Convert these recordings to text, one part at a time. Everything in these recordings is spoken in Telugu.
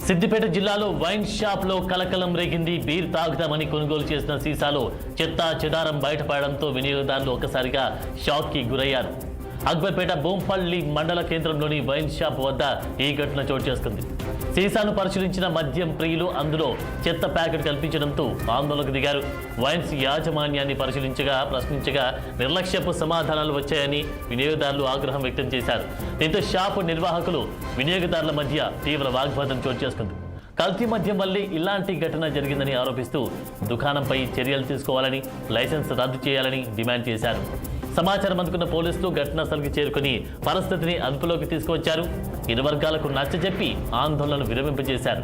సిద్దిపేట జిల్లాలో వైన్ షాప్ లో కలకలం రేగింది. బీర్ తాగుతామని కొనుగోలు చేసిన సీసాలో చెత్త చెదారం బయటపడడంతో వినియోగదారులు ఒక్కసారిగా షాక్ కి గురయ్యారు. అక్బర్పేట బోంపల్లి మండల కేంద్రంలోని వైన్ షాప్ వద్ద ఈ ఘటన చోటు చేసుకుంది. సీసాను పరిశీలించిన మద్యం ప్రియులు అందులో చెత్త ప్యాకెట్ కల్పించడంతో ఆందోళనకు దిగారు. వైన్స్ యాజమాన్యాన్ని ప్రశ్నించగా నిర్లక్ష్యపు సమాధానాలు వచ్చాయని వినియోగదారులు ఆగ్రహం వ్యక్తం చేశారు. దీంతో షాపు నిర్వాహకులు వినియోగదారుల మధ్య తీవ్ర వాగ్వాదం చోటు చేసుకుంది. కల్తీ మద్యం వల్లే ఇలాంటి ఘటన జరిగిందని ఆరోపిస్తూ దుకాణంపై చర్యలు తీసుకోవాలని, లైసెన్స్ రద్దు చేయాలని డిమాండ్ చేశారు. సమాచారం అందుకున్న పోలీసులు ఘటనా స్థలికి చేరుకుని పరిస్థితిని అదుపులోకి తీసుకువచ్చారు. ఇరు వర్గాలకు నచ్చజెప్పి ఆందోళనను విరమింపజేశారు.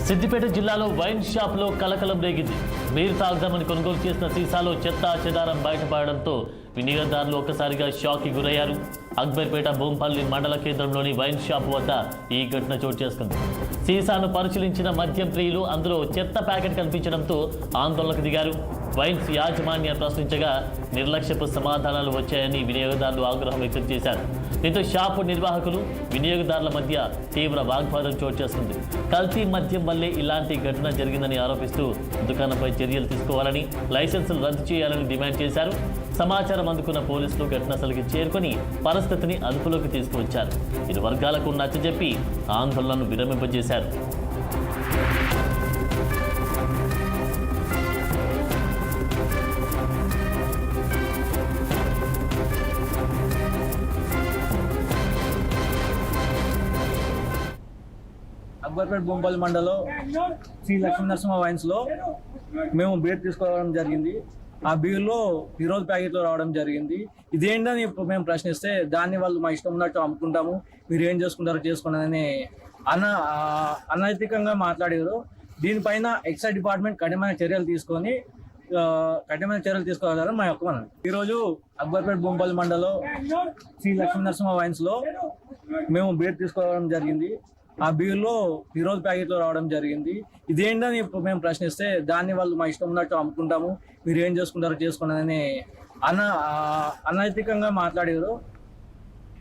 సిద్దిపేట జిల్లాలో వైన్ షాప్ లో కలకలం రేగింది. బీర్ తాగుదామని కొనుగోలు చేసిన సీసాలో చెత్త చెదారం బయటపడడంతో వినియోగదారులు ఒక్కసారిగా షాక్ కి గురయ్యారు. అక్బర్పేట బోంపల్లి మండల కేంద్రంలోని వైన్ షాప్ వద్ద ఈ ఘటన చోటు చేసుకుంది. సీసాను పరిశీలించిన మద్యం ప్రియులు అందులో చెత్త ప్యాకెట్ కల్పించడంతో ఆందోళనకు దిగారు. వైన్స్ యాజమాన్యాన్ని ప్రశ్నించగా నిర్లక్ష్యపు సమాధానాలు వచ్చాయని వినియోగదారులు ఆగ్రహం వ్యక్తం చేశారు. దీంతో షాపు నిర్వాహకులు వినియోగదారుల మధ్య తీవ్ర వాగ్వాదం చోటు చేసుకుంది. కల్తీ మద్యం వల్లే ఇలాంటి ఘటన జరిగిందని ఆరోపిస్తూ దుకాణంపై చర్యలు తీసుకోవాలని, లైసెన్సులు రద్దు చేయాలని డిమాండ్ చేశారు. సమాచారం అందుకున్న పోలీసులు ఘటనా స్థలికి చేరుకుని పరిస్థితిని అదుపులోకి తీసుకువచ్చారు. ఇరు వర్గాలకు నచ్చజెప్పి ఆందోళనను విరమింపజేశారు. అక్బర్పేట బొంపల్లి మండలం శ్రీ లక్ష్మీనరసింహ వైన్స్లో మేము బీర్ తీసుకోవడం జరిగింది. ఆ బీర్లో ఈరోజు ప్యాకెట్లో రావడం జరిగింది. ఇదేంటని మేము ప్రశ్నిస్తే దాన్ని వాళ్ళు మా ఇష్టం ఉన్నట్టు అమ్ముకుంటాము, మీరు ఏం చేసుకుంటారో చేసుకున్నారని అనైతికంగా మాట్లాడారు. దీనిపైన ఎక్సైజ్ డిపార్ట్మెంట్ కఠినమైన చర్యలు తీసుకోవాలని మా యొక్క మనం. ఈరోజు అక్బర్పేట బొంపల్లి మండలం శ్రీ లక్ష్మీనరసింహ వైన్స్లో మేము బీర్ తీసుకోవడం జరిగింది. ఆ బీర్లో ఈరోజు ప్యాకెట్లో రావడం జరిగింది. ఇదేంటని మేము ప్రశ్నిస్తే దాన్ని వాళ్ళు మా ఇష్టం ఉన్నట్టు అమ్ముకుంటాము, మీరు ఏం చేసుకుంటారో చేసుకున్నారని అనైతికంగా మాట్లాడారు.